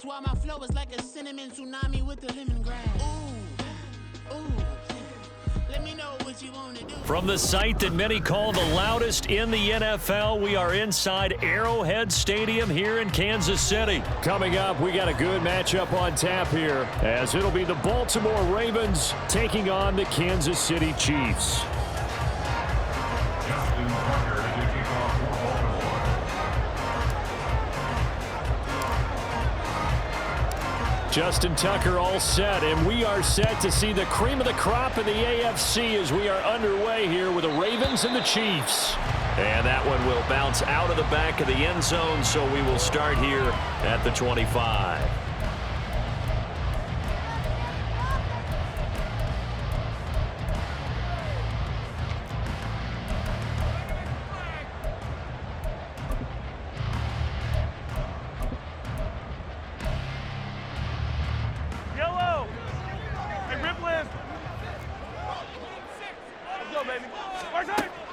That's why my flow is like a cinnamon tsunami with the lemongrass. Ooh, ooh. Let me know what you want to do. From the site that many call the loudest in the NFL, we are inside Arrowhead Stadium here in Kansas City. Coming up, we got a good matchup on tap here, as it'll be the Baltimore Ravens taking on the Kansas City Chiefs. Justin Tucker all set, and we are set to see the cream of the crop in the AFC as we are underway here with the Ravens and the Chiefs. And that one will bounce out of the back of the end zone, so we will start here at the 25.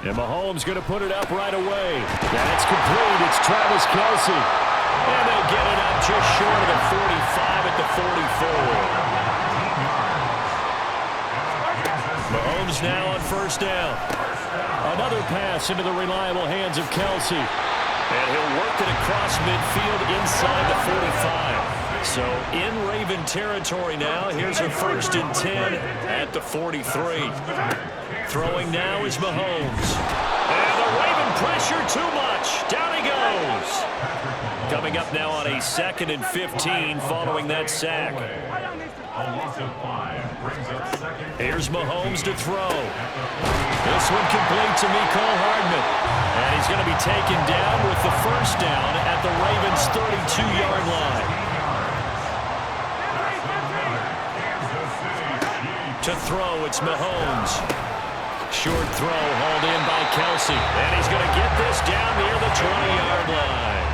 And Mahomes going to put it up right away. That's complete. It's Travis Kelce. And they'll get it up just short of the 45 at the 44. Mahomes now on first down. Another pass into the reliable hands of Kelce. And he'll work it across midfield inside the 45. So in Raven territory now. Here's a 1st and 10 at the 43. Throwing now is Mahomes. And the Raven pressure too much. Down he goes. Coming up now on a 2nd and 15 following that sack. Here's Mahomes to throw. This one complete to Mecole Hardman. And he's going to be taken down with the 1st down at the Ravens' 32-yard line. To throw, it's Mahomes. Short throw hauled in by Kelce. And he's going to get this down near the 20-yard line.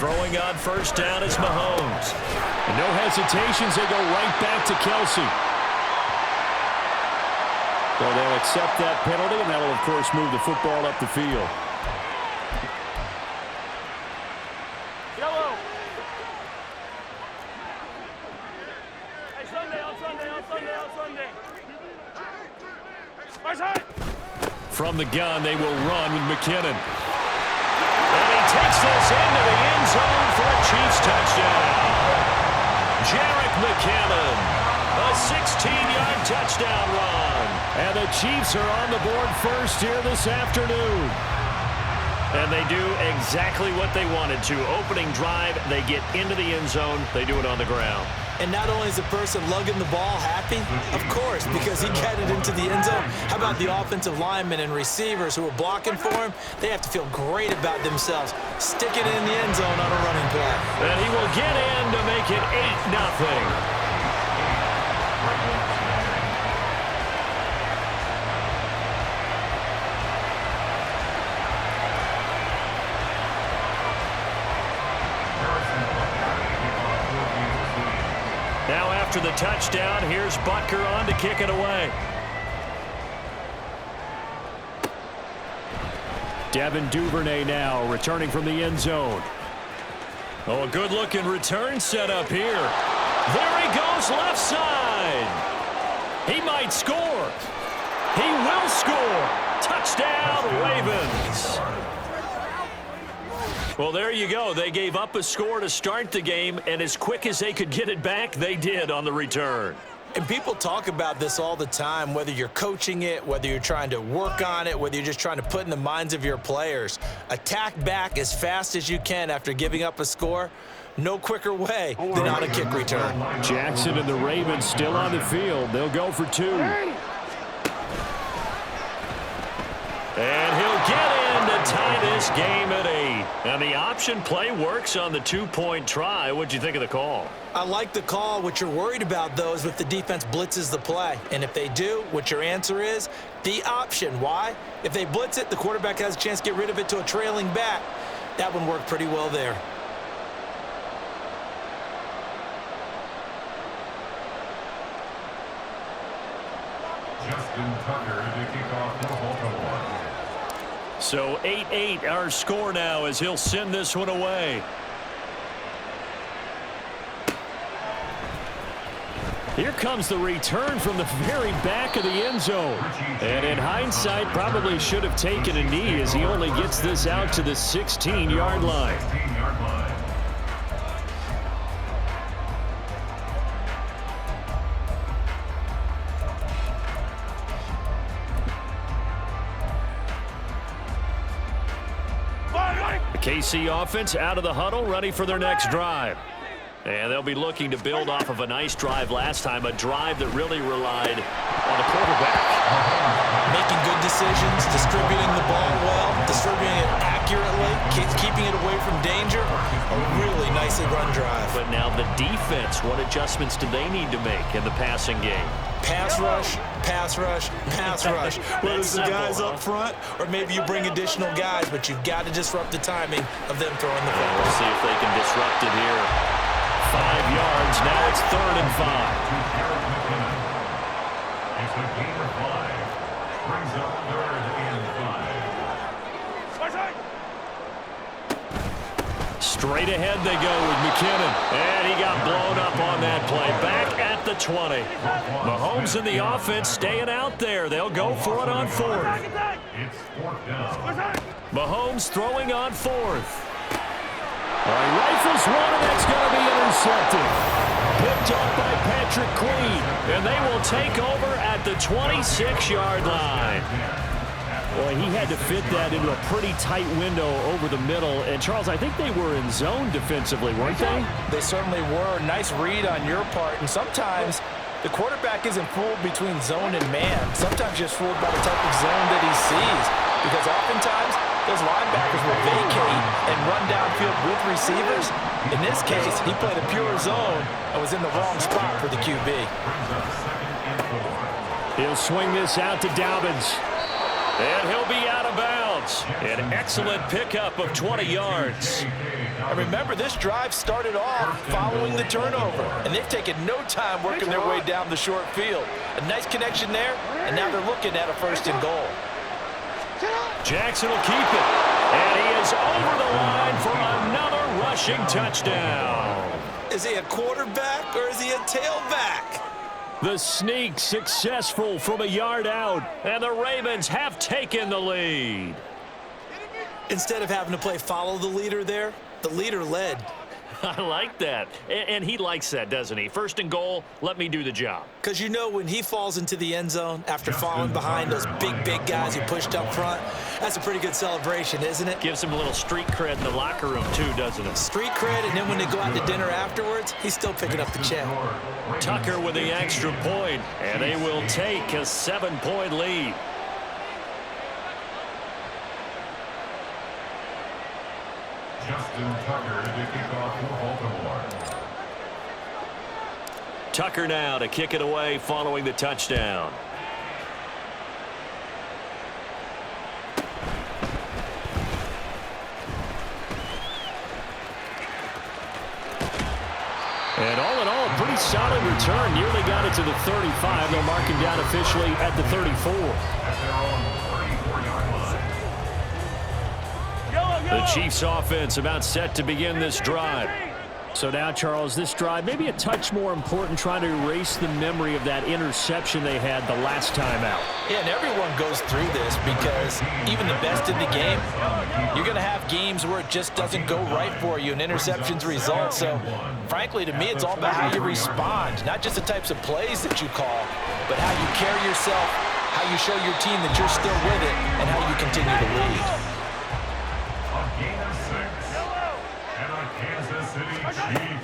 Throwing on first down is Mahomes. And no hesitations. They go right back to Kelce. So they'll accept that penalty, and that will, of course, move the football up the field. From the gun, they will run with McKinnon. And he takes this into the end zone for a Chiefs touchdown. Jerick McKinnon, a 16-yard touchdown run. And the Chiefs are on the board first here this afternoon. And they do exactly what they wanted to. Opening drive, they get into the end zone. They do it on the ground. And not only is the person lugging the ball happy, of course, because he got it into the end zone. How about the offensive linemen and receivers who are blocking for him? They have to feel great about themselves. Stick it in the end zone on a running play. And he will get in to make it 8-0. Now after the touchdown, here's Butker on to kick it away. Devin Duvernay now returning from the end zone. Oh, a good-looking return set up here. There he goes left side. He might score. He will score. Touchdown, Ravens. Well, there you go. They gave up a score to start the game, and as quick as they could get it back, they did on the return. And people talk about this all the time, whether you're coaching it, whether you're trying to work on it, whether you're just trying to put in the minds of your players. Attack back as fast as you can after giving up a score. No quicker way than on a kick return. Jackson and the Ravens still on the field. They'll go for 2. And he'll get in to tie this game at 8. And the option play works on the 2-point try. What'd you think of the call? I like the call. What you're worried about, though, is if the defense blitzes the play. And if they do, what your answer is, the option. Why? If they blitz it, the quarterback has a chance to get rid of it to a trailing back. That one worked pretty well there. Justin Tucker to kick off for Baltimore. So 8-8 our score now as he'll send this one away. Here comes the return from the very back of the end zone. And in hindsight, probably should have taken a knee as he only gets this out to the 16-yard line. The KC offense out of the huddle, ready for their next drive. And they'll be looking to build off of a nice drive last time, a drive that really relied on the quarterback. Making good decisions, distributing the ball well, distributing it accurately, keeping it away from danger. A really nicely run drive. But now the defense, what adjustments do they need to make in the passing game? Pass rush, pass rush, pass rush. Whether it's the guys up front or maybe you bring additional guys, but you've got to disrupt the timing of them throwing the ball. We'll see if they can disrupt it here. 5 yards. Now it's 3rd and 5. It's a gain of 5. Brings up 3rd and 5. Straight ahead they go with McKinnon. And he got blown up on that play. Back at the 20. Mahomes and the offense staying out there. They'll go for it on 4th. It's 4th down. Mahomes throwing on 4th. All right, rifles one, and that's going to be intercepted. Picked up by Patrick Queen, and they will take over at the 26-yard line. Boy, he had to fit that into a pretty tight window over the middle. And, Charles, I think they were in zone defensively, weren't they? They certainly were. Nice read on your part. And sometimes the quarterback isn't fooled between zone and man. Sometimes just fooled by the type of zone that he sees. Because oftentimes those linebackers will vacate and run downfield with receivers. In this case, he played a pure zone and was in the wrong spot for the QB. He'll swing this out to Dobbins. And he'll be out of bounds. An excellent pickup of 20 yards. And remember, this drive started off following the turnover. And they've taken no time working their way down the short field. A nice connection there, and now they're looking at a 1st and goal. Jackson will keep it. And he is over the line for another rushing touchdown. Is he a quarterback or is he a tailback? The sneak successful from a yard out. And the Ravens have taken the lead. Instead of having to play follow the leader there, the leader led. I like that. And he likes that, doesn't he? 1st and goal, let me do the job. Because you know when he falls into the end zone after falling behind those big guys who pushed up front, that's a pretty good celebration, isn't it? Gives him a little street cred in the locker room, too, doesn't it? Street cred, and then when they go out to dinner afterwards, he's still picking up the check. Tucker with the extra point, and they will take a 7-point lead. Justin Tucker to kick off for Baltimore. Tucker now to kick it away following the touchdown. And all in all, a pretty solid return. Nearly got it to the 35. They'll mark him down officially at the 34. At their own 34-yard line. The Chiefs offense about set to begin this drive. So now, Charles, this drive maybe a touch more important, trying to erase the memory of that interception they had the last time out. Yeah, and everyone goes through this because even the best in the game, you're going to have games where it just doesn't go right for you and interceptions result. So, frankly, to me, it's all about how you respond, not just the types of plays that you call, but how you carry yourself, how you show your team that you're still with it, and how you continue to lead.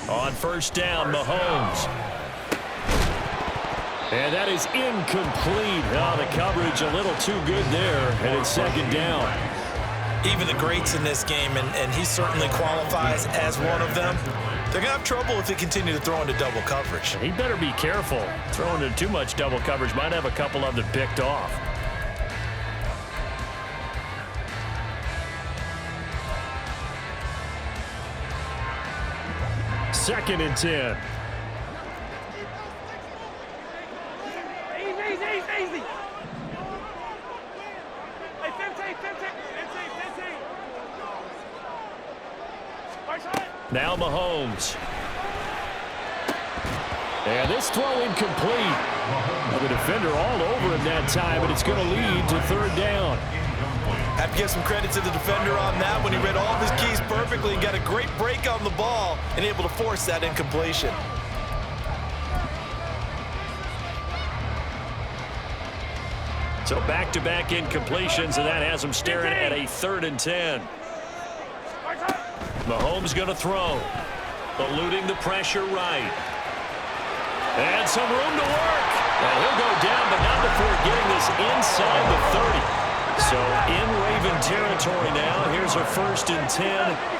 On 1st down, Mahomes. And that is incomplete. Oh, the coverage a little too good there, and it's 2nd down. Even the greats in this game, and he certainly qualifies as one of them, they're going to have trouble if they continue to throw into double coverage. He better be careful. Throwing into too much double coverage might have a couple of them picked off. Second and 10. Easy. Hey, 15. Now Mahomes. And this throw incomplete. Well, the defender all over him that time, but it's going to lead to third down. Have to give some credit to the defender on that when he read all of his keys perfectly and got a great break on the ball and able to force that incompletion. So back-to-back incompletions, and that has him staring at a 3rd and 10. Mahomes going to throw. Eluding the pressure right. And some room to work. And he'll go down, but not before getting this inside the 30. So in Raven territory now. Here's a 1st and 10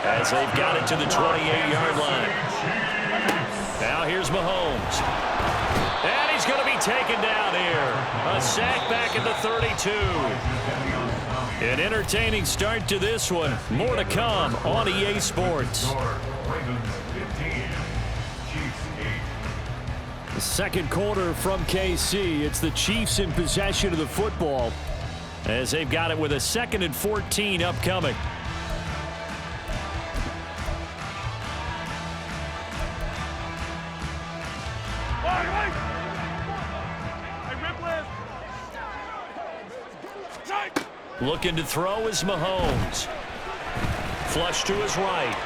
as they've got it to the 28-yard line. Now here's Mahomes. And he's going to be taken down here. A sack back at the 32. An entertaining start to this one. More to come on EA Sports. The second quarter from KC. It's the Chiefs in possession of the football as they've got it with a 2nd and 14 upcoming. Looking to throw is Mahomes. Flush to his right.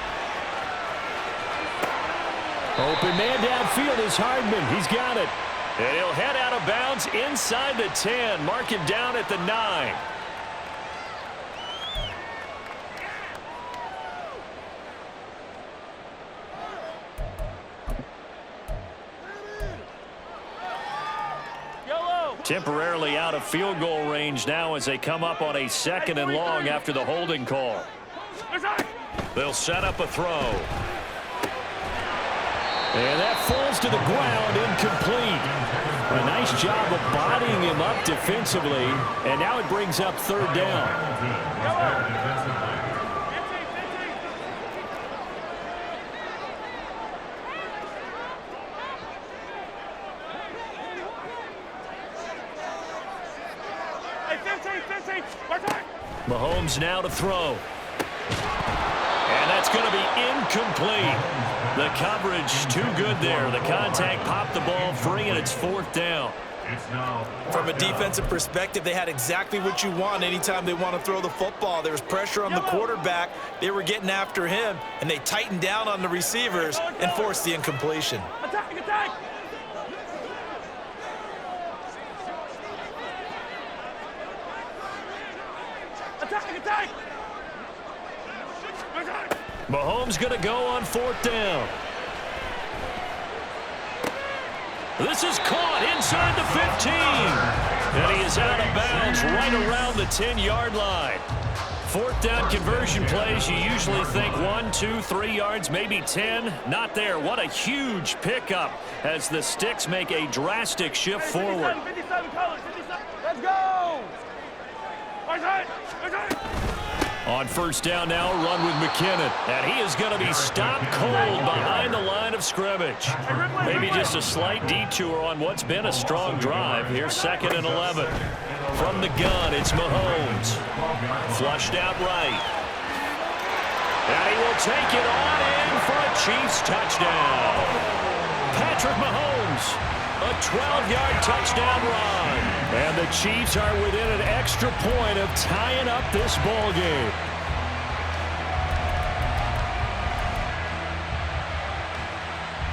Open man downfield is Hardman. He's got it. And he'll head out of bounds inside the 10. Mark him down at the 9. Temporarily out of field goal range now as they come up on a 2nd and long after the holding call. They'll set up a throw. And that falls to the ground, incomplete. A nice job of bodying him up defensively, and now it brings up 3rd down. Mahomes now to throw. And that's going to be incomplete. The coverage too good there. The contact popped the ball free, and it's 4th down. From a defensive perspective, they had exactly what you want anytime they want to throw the football. There was pressure on the quarterback. They were getting after him, and they tightened down on the receivers and forced the incompletion. Attack, attack! Attack! Mahomes going to go on 4th down. This is caught inside the 15. And he is out of bounds right around the 10-yard line. 4th down conversion plays, you usually think 1, 2, 3 yards, maybe 10. Not there. What a huge pickup as the Sticks make a drastic shift forward. 57 colors, 57. Let's go! On 1st down now, a run with McKinnon. And he is going to be stopped cold behind the line of scrimmage. Maybe just a slight detour on what's been a strong drive. Here's 2nd and 11. From the gun, it's Mahomes. Flushed out right. And he will take it on in for a Chiefs touchdown. Patrick Mahomes. A 12-yard touchdown run. And the Chiefs are within an extra point of tying up this ball game.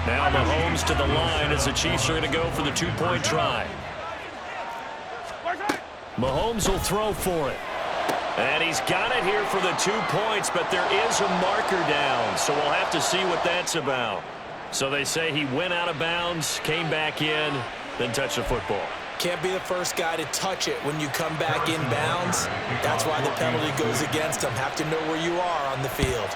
Now Mahomes to the line as the Chiefs are going to go for the 2-point try. Mahomes will throw for it. And he's got it here for the 2 points, but there is a marker down, so we'll have to see what that's about. So they say he went out of bounds, came back in, then touched the football. Can't be the first guy to touch it when you come back in bounds. That's why the penalty goes against him. Have to know where you are on the field.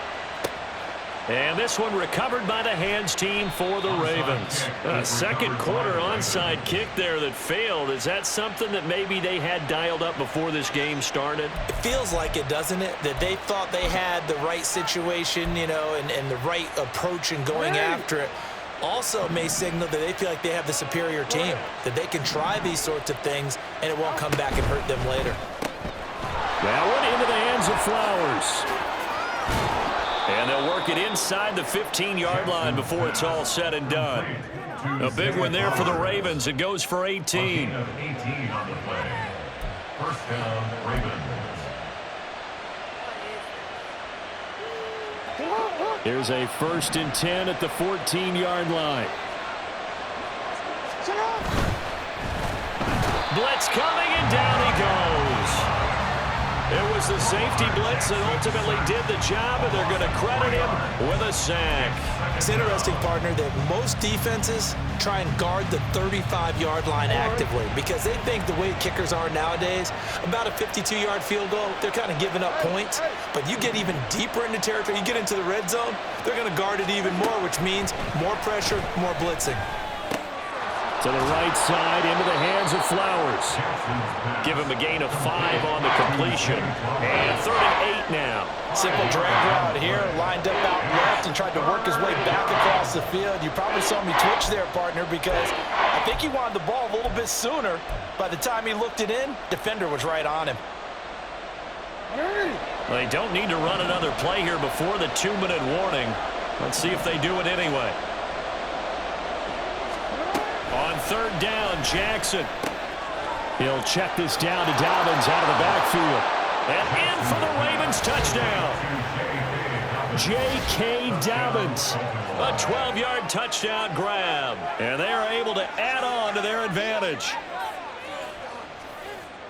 And this one recovered by the hands team for the Ravens. A second quarter onside kick there that failed. Is that something that maybe they had dialed up before this game started? It feels like it, doesn't it? That they thought they had the right situation, you know, and the right approach in going after it. Also may signal that they feel like they have the superior team, that they can try these sorts of things and it won't come back and hurt them later. That one into the hands of Flowers. And they'll work it inside the 15-yard line before it's all said and done. A big one there for the Ravens. It goes for 18. 18 on the play. First down, Ravens. Here's a 1st and 10 at the 14-yard line. Blitz coming, and down he goes. It was the safety blitz that ultimately did the job, and they're going to credit him with a sack. It's interesting, partner, that most defenses try and guard the 35-yard line actively because they think the way kickers are nowadays, about a 52-yard field goal, they're kind of giving up points. But you get even deeper into territory, you get into the red zone, they're going to guard it even more, which means more pressure, more blitzing. To the right side, into the hands of Flowers. Give him a gain of 5 on the completion. And 38 now. Simple drag route here, lined up out left and tried to work his way back across the field. You probably saw me twitch there, partner, because I think he wanted the ball a little bit sooner. By the time he looked it in, defender was right on him. They don't need to run another play here before the 2-minute warning. Let's see if they do it anyway. On 3rd down, Jackson. He'll check this down to Dobbins out of the backfield. And in for the Ravens touchdown. J.K. Dobbins. A 12-yard touchdown grab. And they are able to add on to their advantage.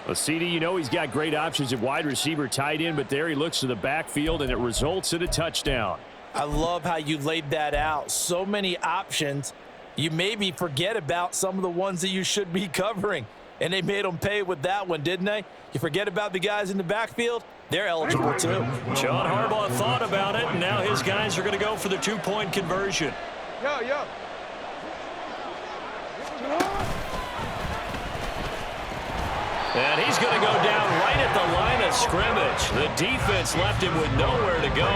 Well, CD, you know he's got great options at wide receiver, tight end, but there he looks to the backfield, and it results in a touchdown. I love how you laid that out. So many options. You maybe forget about some of the ones that you should be covering. And they made them pay with that one, didn't they? You forget about the guys in the backfield, they're eligible too. John Harbaugh thought about it, and now his guys are going to go for the 2-point conversion. Yo. And he's going to go down right at the line of scrimmage. The defense left him with nowhere to go,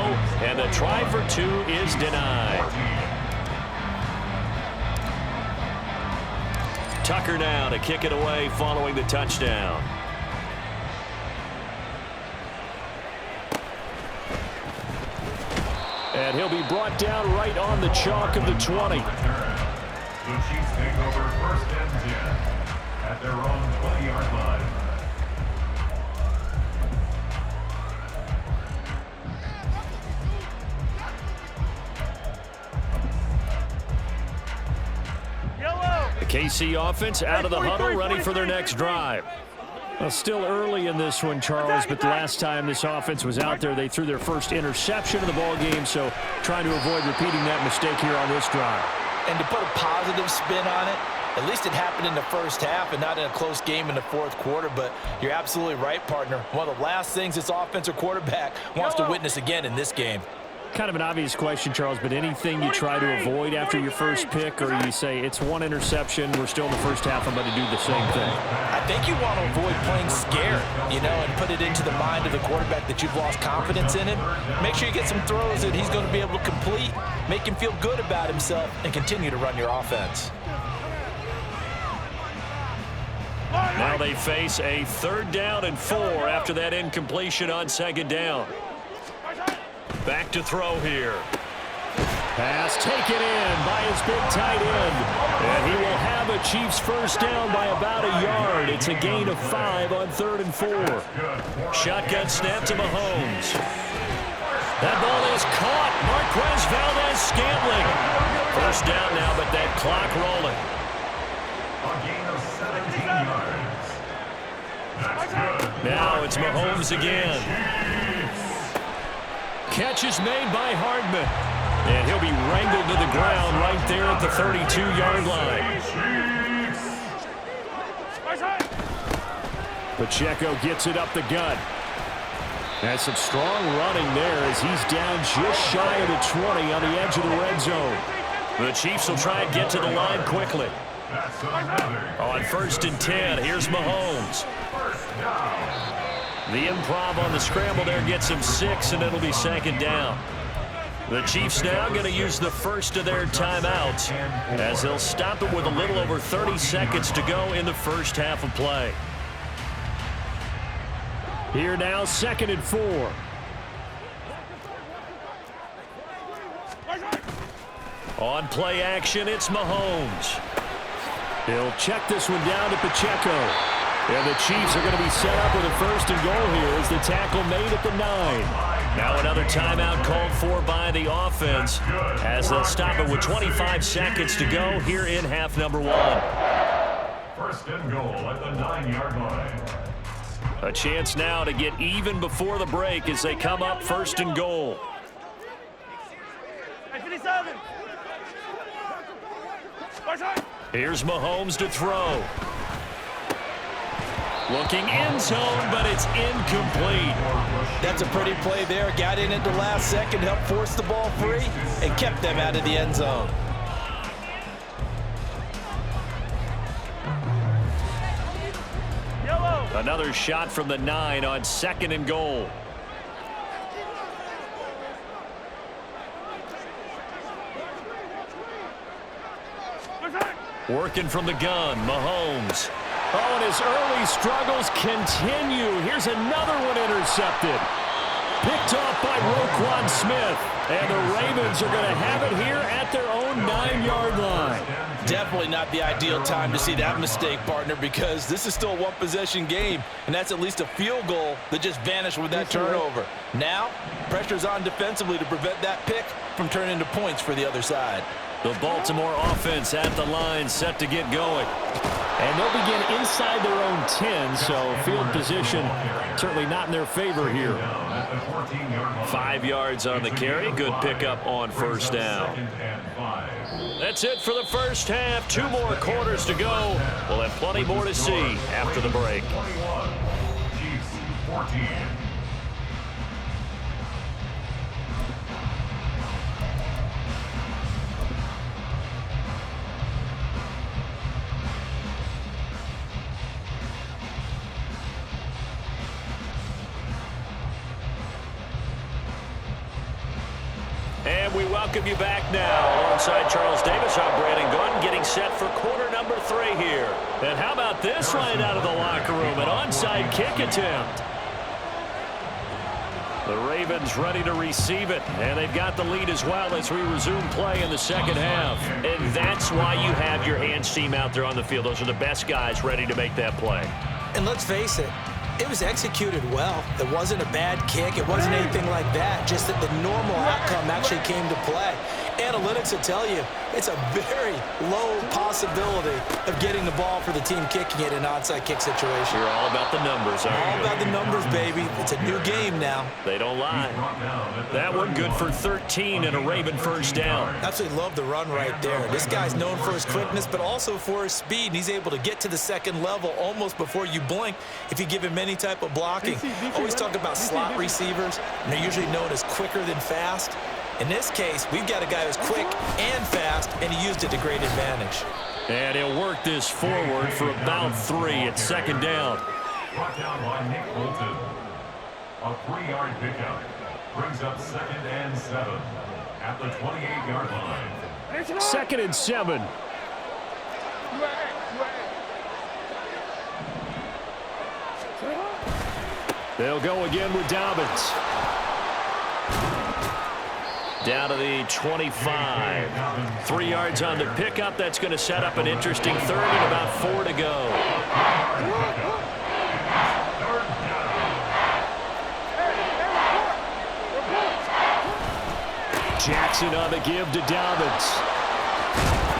and the try for 2 is denied. Tucker now to kick it away following the touchdown. And he'll be brought down right on the chalk of the 20. The Chiefs take over 1st and 10 at their own 20-yard line. The KC offense out of the huddle, ready for their next drive. Well, still early in this one, Charles, but the last time this offense was out there, they threw their first interception of the ball game, so trying to avoid repeating that mistake here on this drive. And to put a positive spin on it, at least it happened in the first half and not in a close game in the 4th quarter, but you're absolutely right, partner. One of the last things this offensive quarterback wants to witness again in this game. Kind of an obvious question, Charles, but anything you try to avoid after your first pick, or you say it's 1 interception, we're still in the first half, I'm going to do the same thing? I think you want to avoid playing scared, and put it into the mind of the quarterback that you've lost confidence in him. Make sure you get some throws that he's going to be able to complete, make him feel good about himself, and continue to run your offense. Now they face a 3rd down and 4 after that incompletion on 2nd down. Back to throw here. Pass taken in by his big tight end. And he will have a Chiefs first down by about a yard. It's a gain of 5 on 3rd and 4. Shotgun snap to Mahomes. That ball is caught. Marquez Valdez-Scantling. First down now, but that clock rolling. A gain of 17 yards. That's good. Now it's Mahomes again. Catch is made by Hardman. And he'll be wrangled to the ground right there at the 32-yard line. Pacheco gets it up the gut. That's some strong running there as he's down just shy of the 20 on the edge of the red zone. The Chiefs will try and get to the line quickly. On 1st and 10, here's Mahomes. The improv on the scramble there gets him 6, and it'll be 2nd down. The Chiefs now going to use the first of their timeouts as they'll stop it with a little over 30 seconds to go in the first half of play. Here now, 2nd and 4. On play action, it's Mahomes. He'll check this one down to Pacheco. And the Chiefs are going to be set up with a 1st and goal here as the tackle made at the 9. Now another timeout called for by the offense as they'll stop it with 25 seconds to go here in half number 1. 1st and goal at the 9-yard line. A chance now to get even before the break as they come up 1st and goal. 57. Here's Mahomes to throw. Looking end zone, but it's incomplete. That's a pretty play there. Got in at the last second, helped force the ball free, and kept them out of the end zone. Yellow. Another shot from the 9 on 2nd and goal. Working from the gun, Mahomes. Oh, and his early struggles continue. Here's another one intercepted. Picked off by Roquan Smith. And the Ravens are going to have it here at their own 9-yard line. Definitely not the ideal time to see that mistake, partner, because this is still a one-possession game, and that's at least a field goal that just vanished with that turnover. Now, pressure's on defensively to prevent that pick from turning into points for the other side. The Baltimore offense at the line, set to get going. And they'll begin inside their own 10, so field position certainly not in their favor here. 5 yards on the carry. Good pickup on 1st down. That's it for the first half. 2 more quarters to go. We'll have plenty more to see after the break. 21, Chiefs 14. And we welcome you back now. Alongside Charles Davis, I'm Brandon Gunn, getting set for quarter number 3 here. And how about this right out of the locker room? An onside kick attempt. The Ravens ready to receive it, and they've got the lead as well as we resume play in the second half. And that's why you have your hands team out there on the field. Those are the best guys ready to make that play. And let's face it, it was executed well. It wasn't a bad kick. It wasn't anything like that. Just that the normal outcome actually came to play. Analytics will tell you it's a very low possibility of getting the ball for the team kicking it in an onside kick situation. You're all about the numbers, aren't you? All about the numbers, baby. It's a new game now. They don't lie. That one good for 13 and a Raven 1st down. Absolutely love the run right there. This guy's known for his quickness, but also for his speed. And he's able to get to the second level almost before you blink if you give him any type of blocking. Always talk about slot receivers, and they're usually known as quicker than fast. In this case, we've got a guy who's quick and fast, and he used it to great advantage. And he'll work this forward for about 3 at 2nd down. Brought down by Nick Bolton. A 3-yard pickup brings up 2nd and 7 at the 28-yard line. 2nd and 7. They'll go again with Dobbins. Down to the 25. 3 yards on the pickup. That's going to set up an interesting 3rd and about 4 to go. Jackson on the give to Dobbins.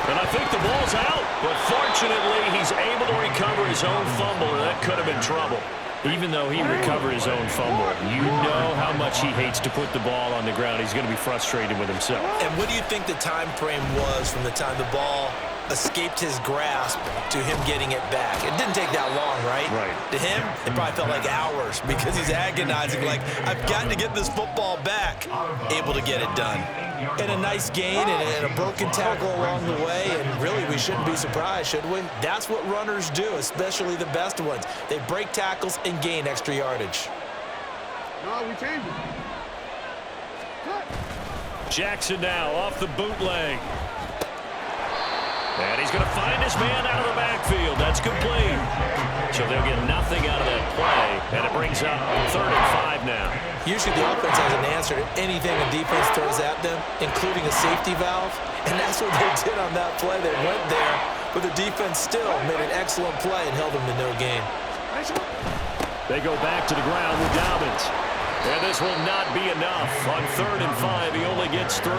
And I think the ball's out. But fortunately, he's able to recover his own fumble, and that could have been trouble. Even though he recovered his own fumble, you know how much he hates to put the ball on the ground. He's going to be frustrated with himself. And what do you think the time frame was from the time the ball escaped his grasp to him getting it back? It didn't take that long, right? Right. To him, it probably felt like hours because he's agonizing, like, I've got to get this football back. Able to get it done. And a nice gain and a broken tackle along the way, and really we shouldn't be surprised, should we? That's what runners do, especially the best ones. They break tackles and gain extra yardage. No, we changed it. Jackson now off the bootleg. And he's going to find his man out of the backfield. That's complete. So they'll get nothing out of that play, and it brings up 3rd and 5 now. Usually the offense has an answer to anything a defense throws at them, including a safety valve, and that's what they did on that play. They went there, but the defense still made an excellent play and held them to no gain. They go back to the ground with Dobbins. And this will not be enough. On 3rd and 5, he only gets 3.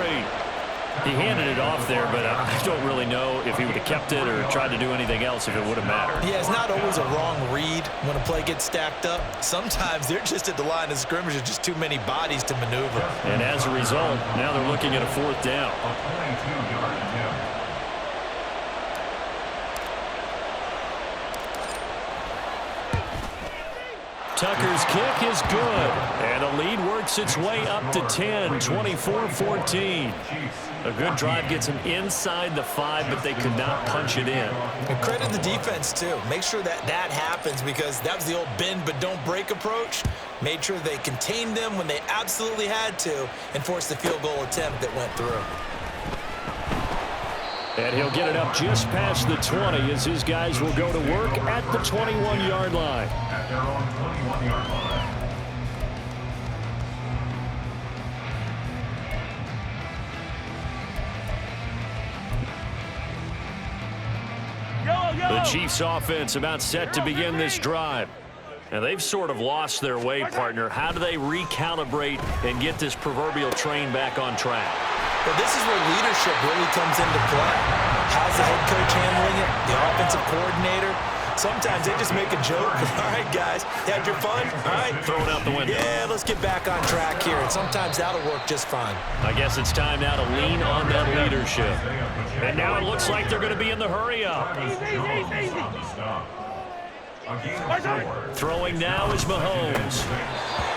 He handed it off there, but I don't really know if he would have kept it or tried to do anything else if it would have mattered. Yeah, it's not always a wrong read when a play gets stacked up. Sometimes they're just at the line of scrimmage. There's just too many bodies to maneuver. And as a result, now they're looking at a 4th down. A 22-yard attempt. Tucker's kick is good. And the lead works its way up to 10, 24-14. A good drive gets them inside the 5, but they could not punch it in. And credit the defense, too. Make sure that happens because that was the old bend but don't break approach. Made sure they contained them when they absolutely had to and forced the field goal attempt that went through. And he'll get it up just past the 20 as his guys will go to work at the 21-yard line. At their own 21-yard line. The Chiefs offense about set to begin this drive. And they've sort of lost their way, partner. How do they recalibrate and get this proverbial train back on track? But this is where leadership really comes into play. How's the head coach handling it? The offensive coordinator? Sometimes they just make a joke. All right, guys, had your fun? All right. Throw it out the window. Yeah, let's get back on track here. And sometimes that'll work just fine. I guess it's time now to lean on that leadership. And now it looks like they're going to be in the hurry-up. Throwing now is Mahomes.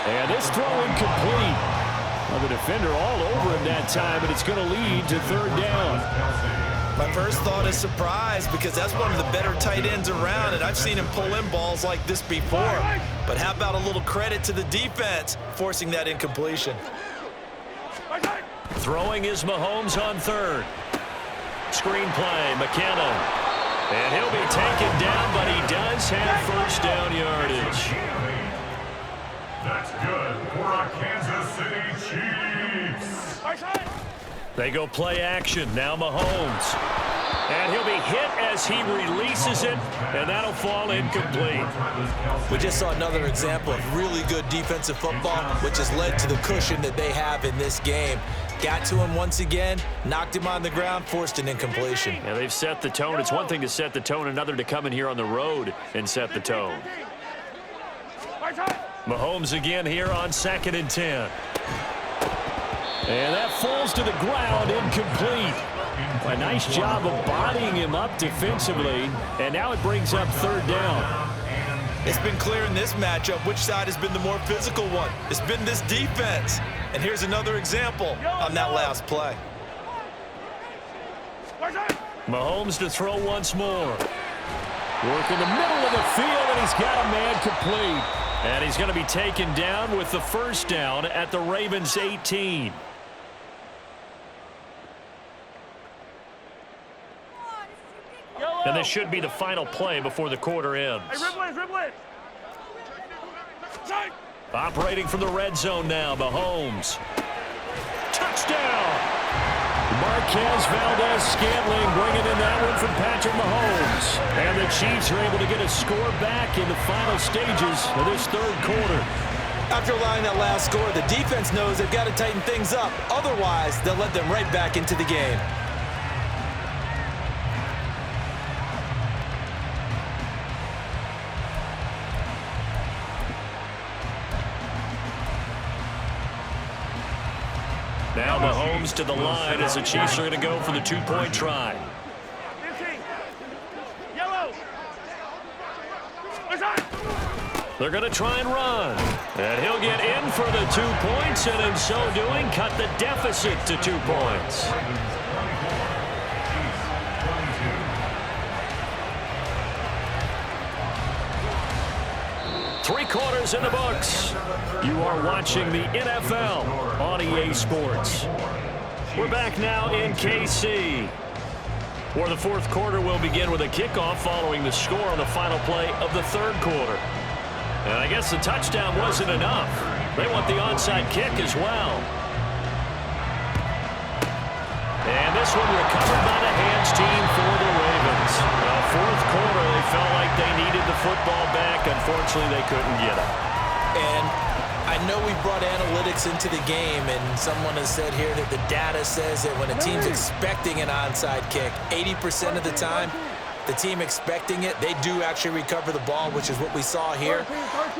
And this throw incomplete. Well, the defender all over him that time, but it's going to lead to 3rd down. My first thought is surprise because that's one of the better tight ends around, and I've seen him pull in balls like this before. But how about a little credit to the defense forcing that incompletion? Throwing is Mahomes on 3rd. Screen play, McKinnon. And he'll be taken down, but he does have 1st down yardage. That's good for our Kansas City Chiefs. They go play action. Now Mahomes. And he'll be hit as he releases it, and that'll fall incomplete. We just saw another example of really good defensive football, which has led to the cushion that they have in this game. Got to him once again, knocked him on the ground, forced an incompletion. Yeah, they've set the tone. It's one thing to set the tone, another to come in here on the road and set the tone. Mahomes again here on 2nd and 10. And that falls to the ground, incomplete. A nice job of bodying him up defensively, and now it brings up 3rd down. It's been clear in this matchup which side has been the more physical one. It's been this defense. And here's another example on that last play. Mahomes to throw once more. Work in the middle of the field, and he's got a man complete. And he's going to be taken down with the 1st down at the Ravens' 18. And this should be the final play before the quarter ends. Operating from the red zone now, Mahomes. Touchdown! Marquez Valdez-Scantling bringing in that one from Patrick Mahomes. And the Chiefs are able to get a score back in the final stages of this 3rd quarter. After allowing that last score, the defense knows they've got to tighten things up. Otherwise, they'll let them right back into the game. Now Mahomes to the line as the Chiefs are going to go for the 2-point try. They're going to try and run. And he'll get in for the 2 points, and in so doing, cut the deficit to 2 points. Three quarters in the books. You are watching the NFL on EA Sports. We're back now in KC. For the fourth quarter, we'll begin with a kickoff following the score on the final play of the third quarter. And I guess the touchdown wasn't enough. They want the onside kick as well. And this one recovered by the hands team for the Ravens. Fourth quarter, they felt like they needed the football back. Unfortunately, they couldn't get it. And I know we brought analytics into the game, and someone has said here that the data says that when a team's expecting an onside kick, 80% of the time, the team expecting it, they do actually recover the ball, which is what we saw here.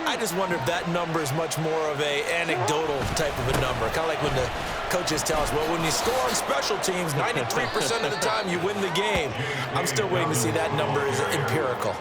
I just wonder if that number is much more of a anecdotal type of a number. Kind of like when the coaches tell us, well, when you score on special teams, 93% of the time you win the game. I'm still waiting to see that number is empirical.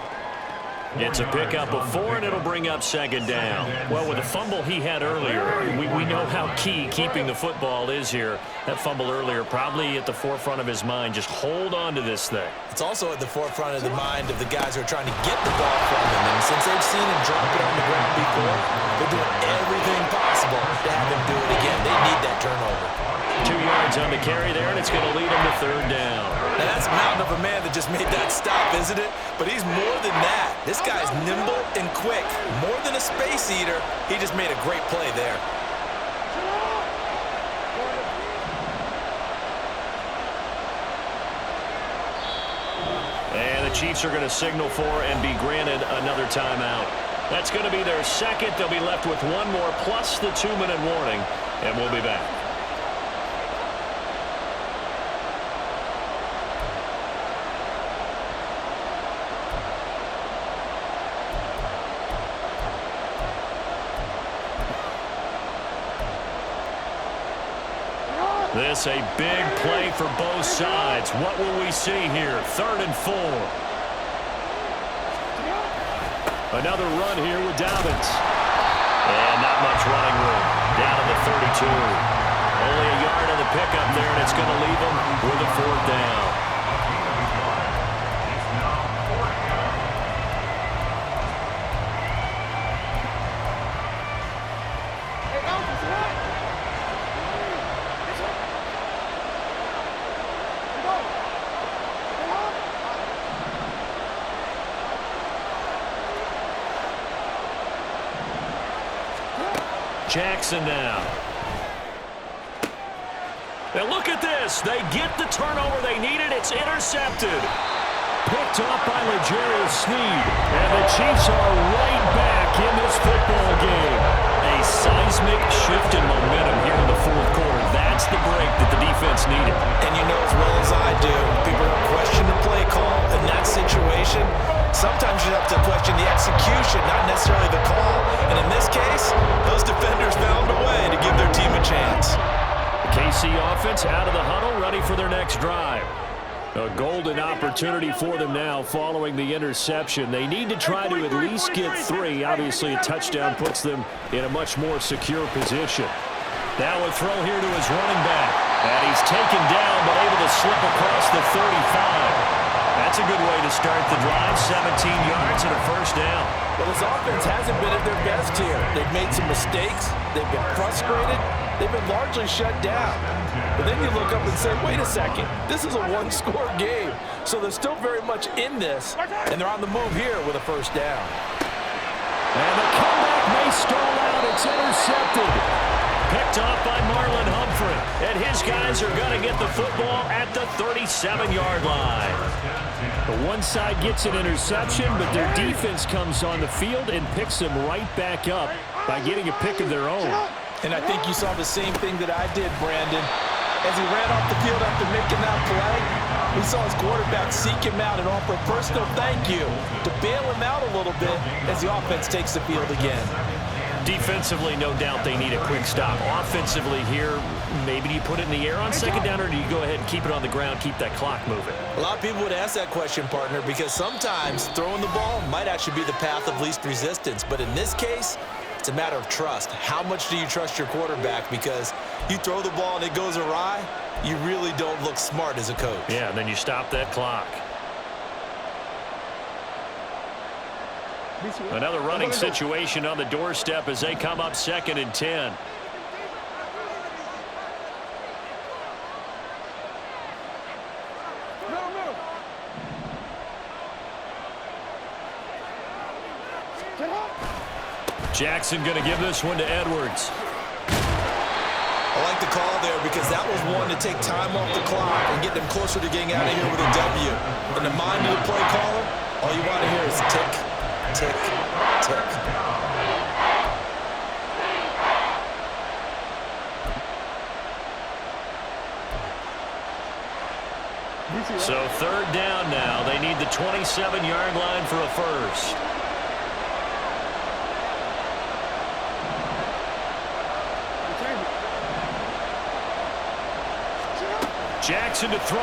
It's a pickup of 4, and it'll bring up second down. Well, with the fumble he had earlier, we know how key keeping the football is here. That fumble earlier probably at the forefront of his mind. Just hold on to this thing. It's also at the forefront of the mind of the guys who are trying to get the ball from him. And since they've seen him drop it on the ground before, they're doing everything possible to have him do it again. They need that turnover. 2 yards on the carry there, and it's going to lead him to third down. Now, that's a mountain of a man that just made that stop, isn't it? But he's more than that. This guy's nimble and quick. More than a space eater, he just made a great play there. And the Chiefs are going to signal for and be granted another timeout. That's going to be their second. They'll be left with one more plus the 2-minute warning, and we'll be back. This a big play for both sides. What will we see here? 3rd and 4. Another run here with Dobbins. And not much running room. Down to the 32. Only a yard of the pickup there, and it's going to leave them with a 4th down. Jackson now. Now look at this. They get the turnover they needed. It's intercepted. Picked off by L'Jarius Sneed. And the Chiefs are right back in this football game. A seismic shift in momentum here in the fourth quarter. That's the break that the defense needed. And you know as well as I do, people don't question the play call in that situation. Sometimes you have to question the execution, not necessarily the call. And in this case, those defenders found a way to give their team a chance. The KC offense out of the huddle, ready for their next drive. A golden opportunity for them now following the interception. They need to try to at least get 3. Obviously, a touchdown puts them in a much more secure position. Now a throw here to his running back. And he's taken down, but able to slip across the 35. That's a good way to start the drive. 17 yards and a 1st down. Well, this offense hasn't been at their best here. They've made some mistakes. They've been frustrated. They've been largely shut down. But then you look up and say, wait a second, this is a one-score game. So they're still very much in this, and they're on the move here with a 1st down. And the comeback may stall out. It's intercepted. Picked off by Marlon Humphrey. And his guys are going to get the football at the 37-yard line. The one side gets an interception, but their defense comes on the field and picks them right back up by getting a pick of their own. And I think you saw the same thing that I did, Brandon. As he ran off the field after making that play, we saw his quarterback seek him out and offer a personal thank you to bail him out a little bit as the offense takes the field again. Defensively, no doubt they need a quick stop. Offensively here, maybe do you put it in the air on second down, or do you go ahead and keep it on the ground, keep that clock moving? A lot of people would ask that question, partner, because sometimes throwing the ball might actually be the path of least resistance. But in this case, it's a matter of trust. How much do you trust your quarterback? Because you throw the ball and it goes awry, you really don't look smart as a coach. Yeah, and then you stop that clock. Another running situation on the doorstep as they come up 2nd and 10. Jackson going to give this one to Edwards. I like the call there because that was one to take time off the clock and get them closer to getting out of here with a W. In the mind of the play caller, all you want to hear is tick, tick, tick. So third down now. They need the 27-yard line for a first. Jackson to throw.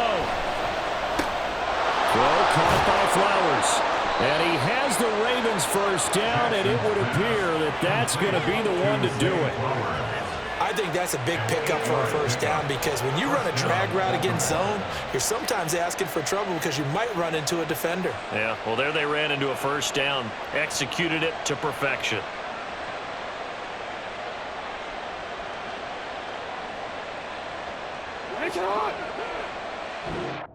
Throw caught by Flowers. And he has the Ravens first down, and it would appear that that's going to be the one to do it. I think that's a big pickup for a first down because when you run a drag route against zone, you're sometimes asking for trouble because you might run into a defender. Yeah, well, there they ran into a first down. Executed it to perfection. Make it hot.